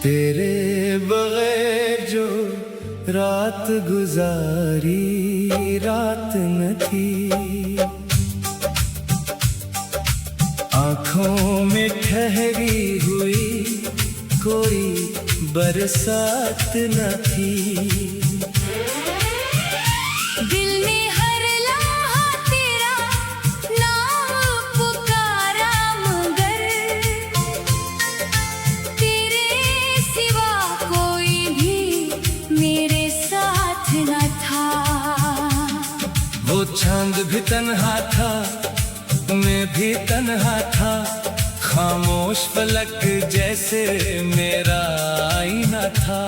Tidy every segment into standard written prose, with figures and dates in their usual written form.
तेरे बगैर जो रात गुजारी रात न थी, आँखों में ठहरी हुई कोई बरसात न थी। दिल ने हर लम्हा तेरा नाम पुकारा, मगर तेरे सिवा कोई भी मेरे साथ न था। वो चांद भी तन्हा था, मैं भी तन्हा था, खामोश फलक जैसे मेरा आईना था।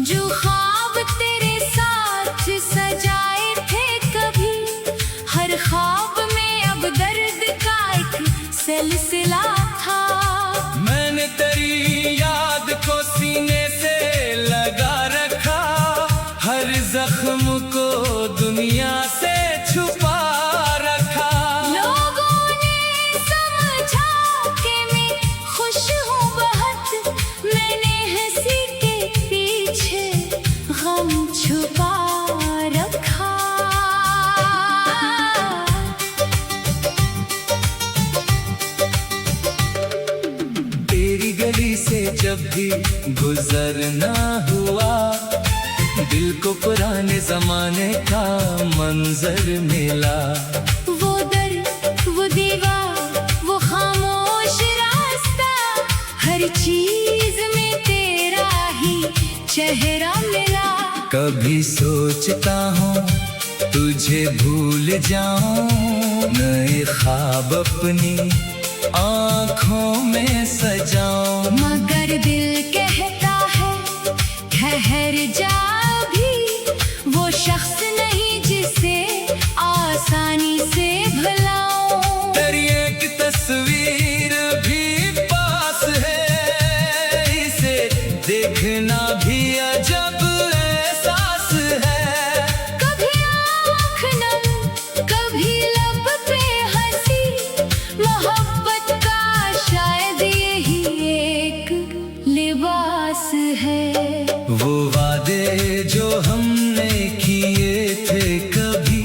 जो ख्वाब तेरे साथ सजाए थे कभी, हर ख्वाब में अब दर्द का एक सिलसिला था। मैंने तेरी याद को सीने से लगा रखा, हर जख्म को दुनिया से छुपा रखा। लोगों ने समझा कि मैं खुश हूँ बहुत, मैंने हंसी के पीछे गम छुपा रखा। तेरी गली से जब भी गुजरना हुआ, दिल को पुराने जमाने का मंजर मिला। वो दर, वो दीवार, वो खामोश रास्ता, हर चीज में तेरा ही चेहरा मिला। कभी सोचता हूँ तुझे भूल जाऊं, नए ख्वाब अपनी आँखों में सजाऊं, मगर दिल कहता है ठहर जा भी, वो शख्स नहीं जिसे आसानी से भुलाऊं। तेरी एक तस्वीर भी पास है, इसे देखना भी अजब एहसास है। कभी आँख नम, कभी लब पे हंसी, मोहब्बत का शायद यही एक लिबास है। वो वादे जो हमने किए थे कभी,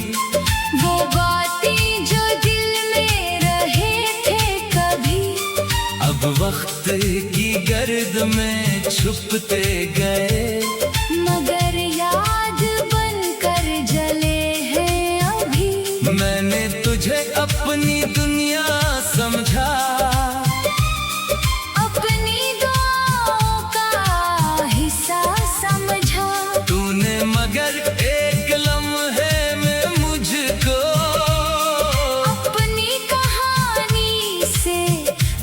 वो बातें जो दिल में रहे थे कभी, अब वक्त की गर्द में छुपते गए, मगर याद बनकर जले हैं अभी। मैंने तुझे अपनी दुनिया समझा, अपनी दुआओं का हिस्सा समझा। तूने मगर एक लम्हे में मुझको अपनी कहानी से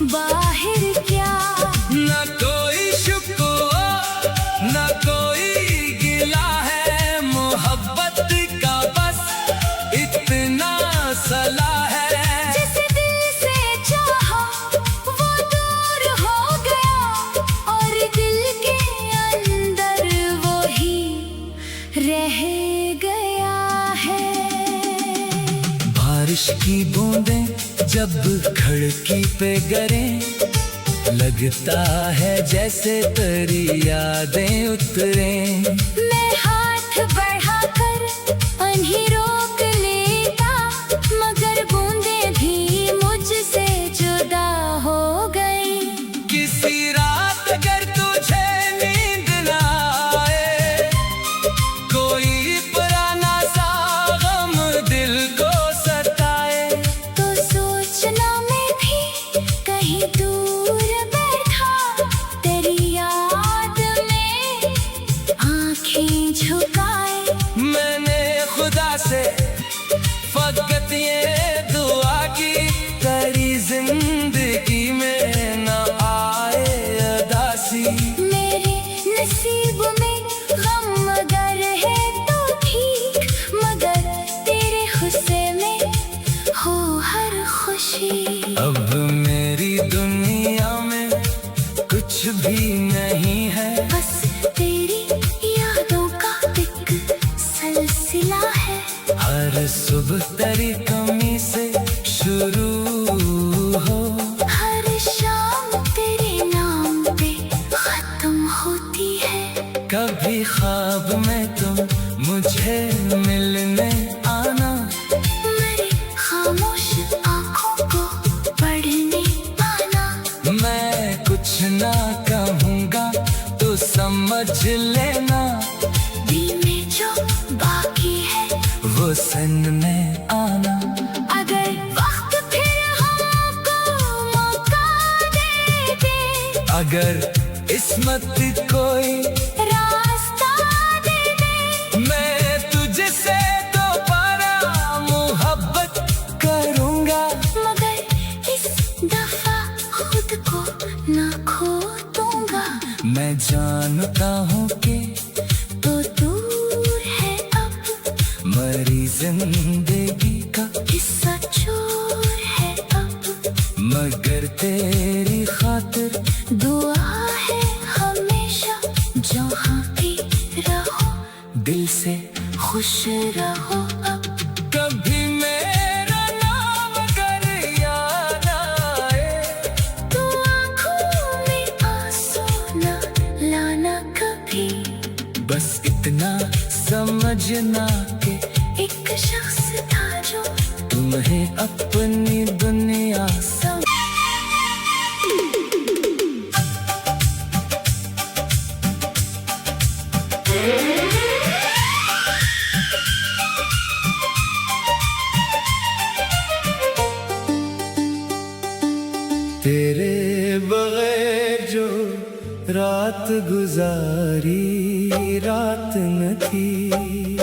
बाहर किया। न कोई शुक्र न कोई गिला है, मोहब्बत का बस इतना सलाह है। जिस दिल से चाहा वो दूर हो गया, और दिल के अंदर वो ही रह गया है। बारिश की बूंदें जब खिड़की पे गिरें, लगता है जैसे तेरी यादें उतरें। मैं हाथ बढ़ाकर उन्हें रोक लेता, मगर बूंदें भी मुझसे जुदा हो गई। किसी रात अगर तुझे नींद न आए, कोई पुराना सा गम दिल को सताए, तो सोचना मैं भी कहीं दूर बैठा, तेरी याद में आंखें झुकाए। मैंने खुदा से फकत ये दुआ की, तेरी जिंदगी में न आए उदासी। मेरे नसीब में गम अगर है तो ठीक, मगर तेरे गुस्से में हो हर खुशी। अब मेरी दुनिया में कुछ भी नहीं है, बस तेरी यादों का एक सिलसिला है। हर सुबह तेरी कमी से शुरू हो, हर शाम तेरे नाम पे खत्म हो। कभी ख्वाब में तुम मुझे मिलने आना, मेरी खामोश आँखों को पढ़ने आना। मैं कुछ ना कहूँगा तो समझ लेना, दिल में जो बाकी है वो सुनने आना। अगर वक्त फिर हमको मौका दे दे, अगर किस्मत कोई रास्ता दे दे, मैं तुझसे दोबारा मोहब्बत करूँगा, मगर इस दफा खुद को ना खो दूंगा। मैं जानता हूँ कि तो दूर है अब मरी जिंदगी का किस्सा चोर है अब, मगर तेरी खातिर दुआ है हमेशा जहाँ भी रहो, दिल से खुश रहो अब। कभी मेरा नाम अगर याद आए, तू आँखों में आंसू न लाना कभी, बस इतना समझना कि एक शख्स था जो तुम्हें अपनी दुनिया सब तेरे बगैर जो रात गुजारी रात न थी,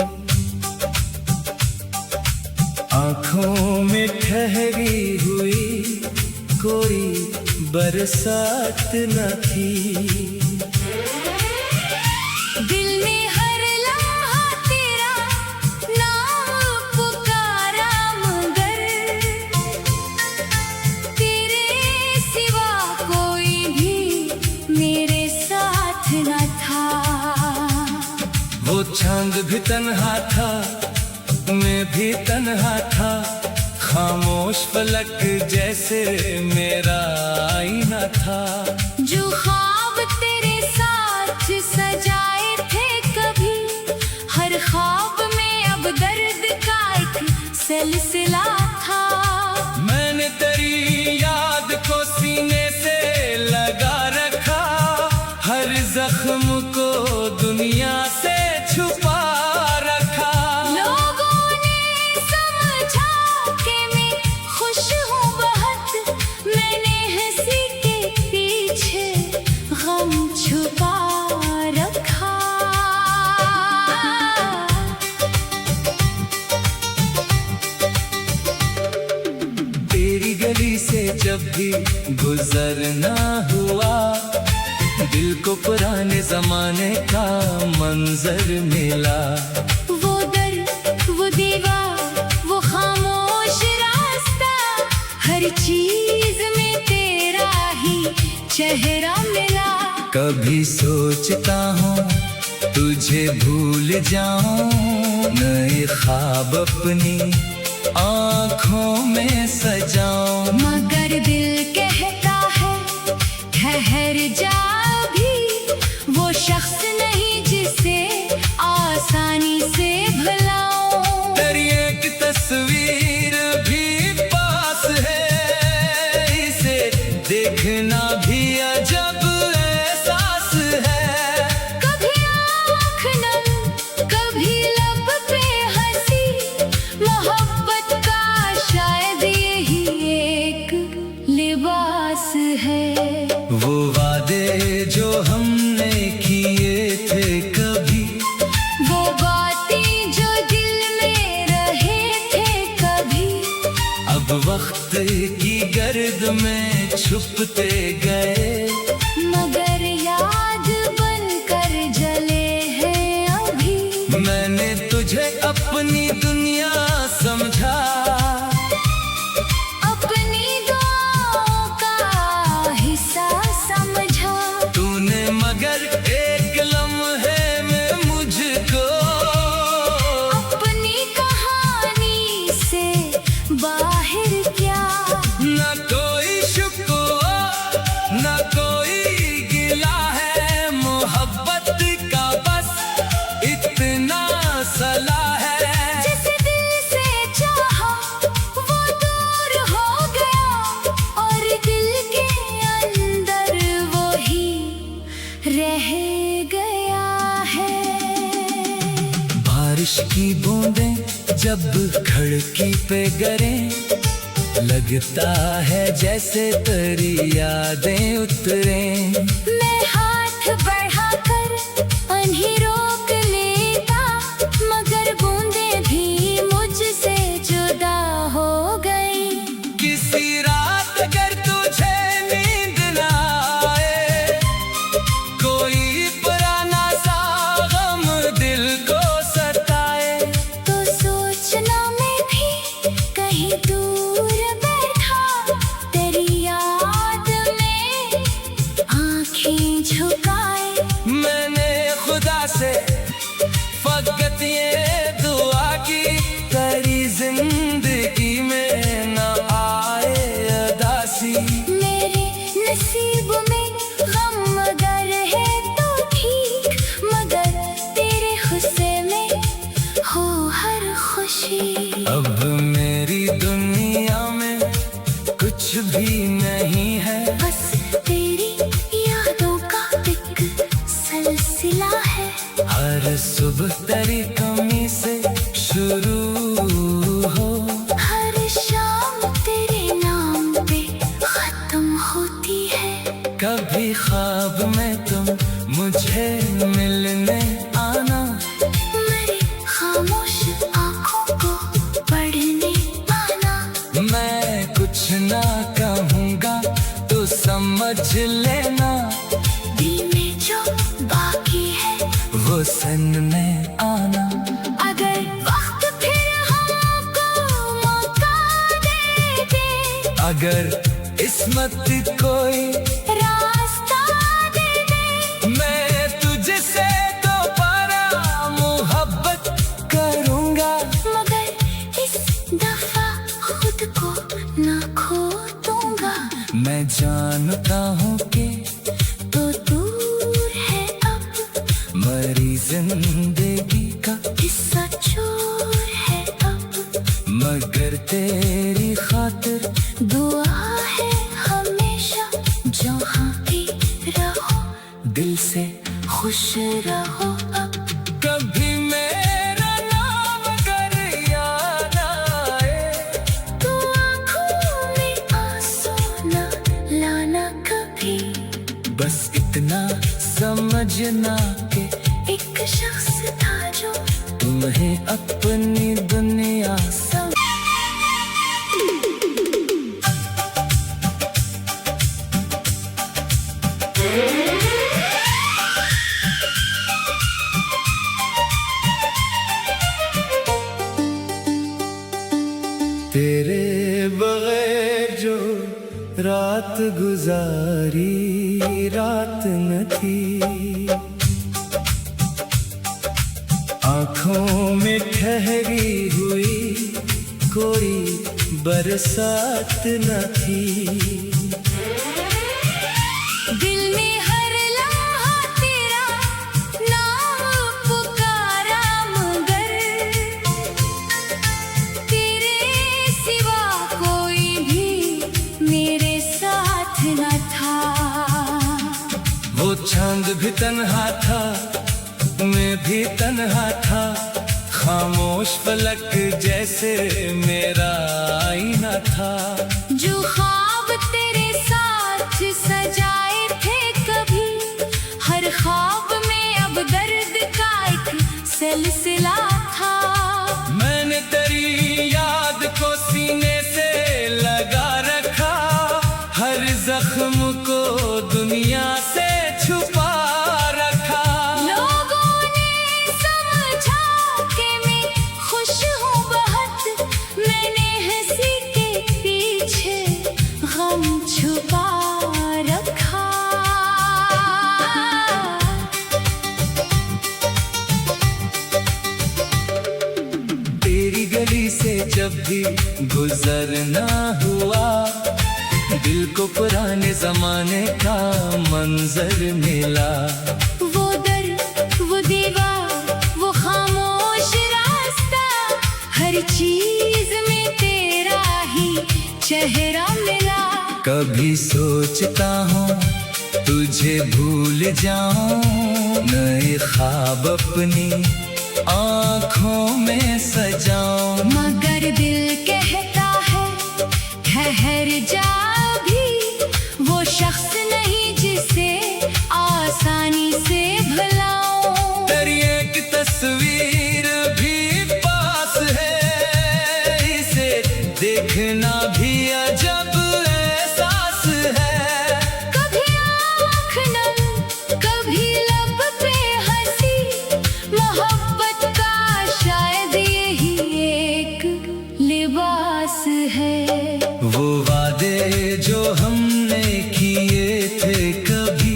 आँखों में ठहरी हुई कोई बरसात न थी। दिल ने हर लम्हा तेरा नाम पुकारा, मगर तेरे सिवा कोई भी मेरे साथ न था। वो चांद भी तन्हा था, मैं भी तन्हा था, खामोश फलक जैसे मेरा आईना था। जो ख्वाब तेरे साथ सजाए थे कभी, हर ख्वाब में अब दर्द का एक सिलसिला था। मैंने तेरी याद को सीने से लगा रखा, हर जख्म को दुनिया से छुपा रखा। लोगों ने समझा कि मैं खुश हूँ बहुत, मैंने हंसी के पीछे गम छुपा रखा। तेरी गली से जब भी गुजरना हुआ, दिल को पुराने जमाने का मंजर मिला। वो दर, वो दीवार, वो खामोश रास्ता, हर चीज में तेरा ही चेहरा मिला। कभी सोचता हूँ तुझे भूल जाऊं, नए ख्वाब अपनी आँखों में सजाऊं, मगर दिल कहता है ठहर जा भी, वो शख्स नहीं जिसे आसानी से भुलाऊं। तेरी एक तस्वीर भी पास है, इसे देखना भी अजब एहसास है। कभी आँख नम, कभी लब पे हंसी, मोहब्बत का शायद यही एक लिबास है। वो वादे जो हमने किए थे कभी, वो बातें जो दिल में रहे थे कभी, अब वक्त की गर्द में छुपते गए, मगर याद बनकर जले हैं अभी। मैंने तुझे अपनी दुनिया समझा, अपनी दुआओं का हिस्सा समझा। तूने मगर एक लम्हे में मुझको अपनी कहानी से बाहर क्या, न कोई शुक्र न रह गया है। बारिश की बूंदें जब खिड़की पे गिरें, लगता है जैसे तेरी यादें उतरें। मैं हाथ बढ़ाकर उन्हें रोक लेता, मगर बूंदें भी मुझसे जुदा हो गई। किसी रात अगर तुझे नींद ना आए, कोई पुराना सा गम दिल को सताए, तो सोचना मैं भी कहीं दूर बैठा, तेरी याद में आंखें झुकाए। मैंने खुदा से फकत ये दुआ की, तेरी जिंदगी में न आए उदासी। मेरे नसीब में गम अगर है तो ठीक, मगर तेरे गुस्से में हो हर खुशी। अब मेरी दुनिया में कुछ भी नहीं है, बस तेरी यादों का एक सिलसिला है। हर सुबह तेरी कमी से शुरू हो, हर शाम तेरे नाम पे खत्म होती है। कभी ख्वाब में तुम मुझे मिलने आना, मेरी खामोश आंखों को पढ़ने आना। मैं कुछ ना कहूँगा तो समझ लेना, दिल में जो बाकी है वो सुनने आना। अगर वक्त फिर हमको मौका दे दे, अगर किस्मत कोई रास्ता दे दे, मैं तुझसे दोबारा मोहब्बत करूँगा, मगर इस दफा खुद को ना खो दूंगा। मैं जानता हूँ कि तो दूर है अब मरी जिंदगी का हिस्सा चोर है अब, मगर तेरी खातिर दुआ है हमेशा, जहाँ भी रहो दिल से खुश रहो अब। कभी मेरा नाम अगर याद आए, तू आँखों में आंसू न लाना कभी, बस इतना समझना कि एक शख्स था जो तुम्हें अपनी दुनिया सब। तेरे बगैर जो रात गुजारी रात न थी, आँखों में ठहरी हुई कोई बरसात न थी। दिल में हर लम्हा तेरा नाम पुकारा, मगर तेरे सिवा कोई भी मेरे साथ न था। वो चांद भी तन्हा था, मैं भी तन्हा था, खामोश फलक जैसे मेरा आईना था। जो ख्वाब तेरे साथ सजाए थे कभी, हर ख्वाब में अब दर्द का एक सिलसिला था। मैंने तेरी याद को सीने से लगा रखा, हर जख्म को दुनिया से छुपा रखा। लोगों ने समझा कि मैं खुश हूँ बहुत, मैंने हंसी के पीछे गम छुपा रखा। तेरी गली से जब भी गुजरना हुआ, दिल को पुराने जमाने का मंजर मिला। वो दर, वो दीवार, वो खामोश रास्ता, हर चीज में तेरा ही चेहरा मिला। कभी सोचता हूँ तुझे भूल जाऊं, नए ख्वाब अपनी आँखों में सजाऊं। मगर दिल कहता है ठहर जा भी, वो शख्स नहीं जिसे आसानी से भुलाऊं। तेरी एक तस्वीर भी पास है, इसे देखना भी अजब एहसास है। कभी आँख नम, कभी लब पे हंसी, मोहब्बत का शायद यही एक लिबास है। वो वादे जो हमने किए थे कभी,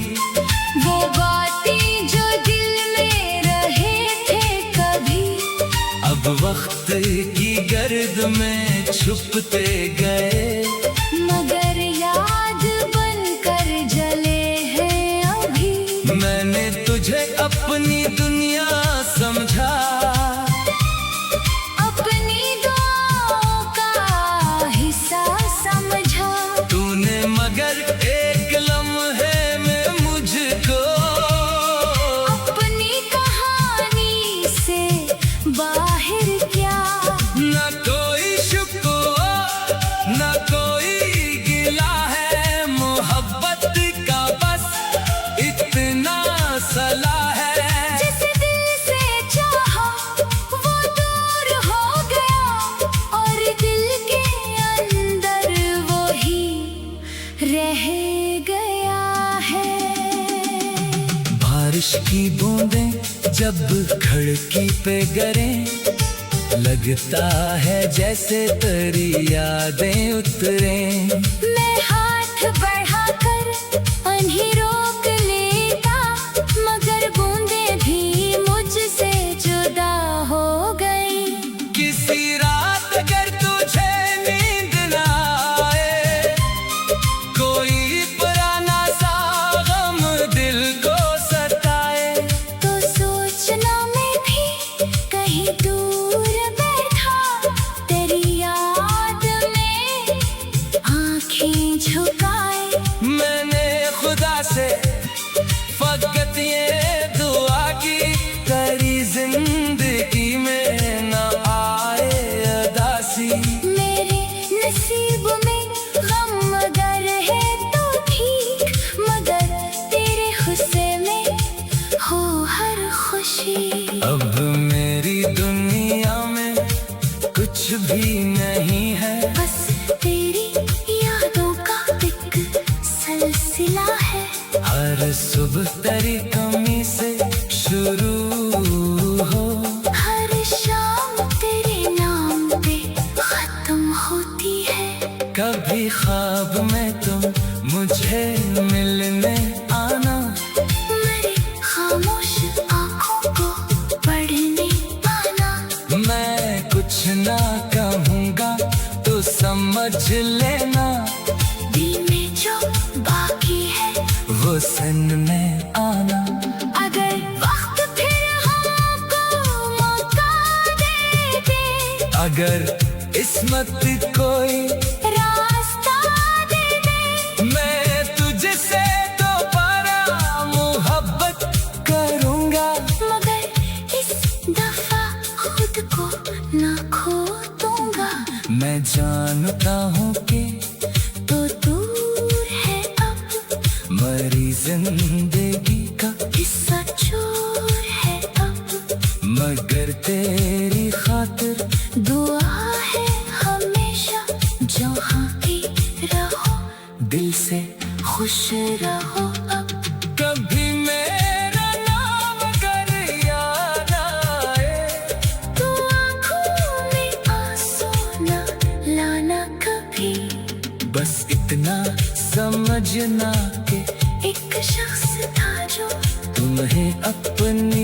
वो बातें जो दिल में रहे थे कभी, अब वक्त की गर्द में छुपते गए। मगर याद बनकर जले हैं अभी। मैंने तुझे अपनी दुनिया समझा, अपनी दुआओं का हिस्सा समझा। तूने मगर एक लम्हे में मुझको अपनी कहानी से बाहर किया। न कोई शुक्र न कोई गिला है, मोहब्बत का बस इतना सला है। जिस दिल से चाहा वो दूर हो गया, और दिल के अंदर वो ही रह गया है। बारिश की बूंदें जब खिड़की पे गिरें, लगता है जैसे तेरी यादें उतरें। मैं हाथ बढ़ाकर उन्हें रोक लेता, मगर बूंदें भी मुझसे जुदा हो गई। किसी रात अगर तुझे नींद न आए, कोई पुराना सा गम दिल को सताए, तो सोचना मैं भी कहीं दूर बैठा, तेरी याद में आंखें झुकाए। मैंने खुदा से फकत ये दुआ की, तेरी जिंदगी में न आए अदासी। मेरे नसीब में गम अगर है तो ठीक, मगर तेरे हुस्से में हो हर खुशी। अब मेरी दुनिया में कुछ भी नहीं है, बस तेरी यादों का एक सिलसिला है। हर सुबह तेरी कमी से शुरू हो, हर शाम तेरे नाम पे खत्म होती है। कभी ख्वाब में तुम मुझे मिलने आना, मेरे खामोश आंखों को पढ़ने पाना। मैं कुछ ना कहूँगा तो समझ लेना, दिल में जो बाकी है वो सन में आना। अगर वक्त फिर हमको मौका दे दे, अगर किस्मत कोई रास्ता दे दे, मैं तुझसे दोबारा मोहब्बत करूँगा। मगर इस दफा खुद को ना खो दूंगा। मैं जानता हूँ कि तो दूर है अब मरी जिंदगी का हिस्सा, चूर है अब मगर तेरी खातिर दुआ है हमेशा। जहाँ भी रहो दिल से खुश रहो अब। कभी मेरा नाम अगर याद आए, तू आँखों में आंसू ना लाना कभी। बस इतना समझना कि एक शख्स था जो तुम्हें अपने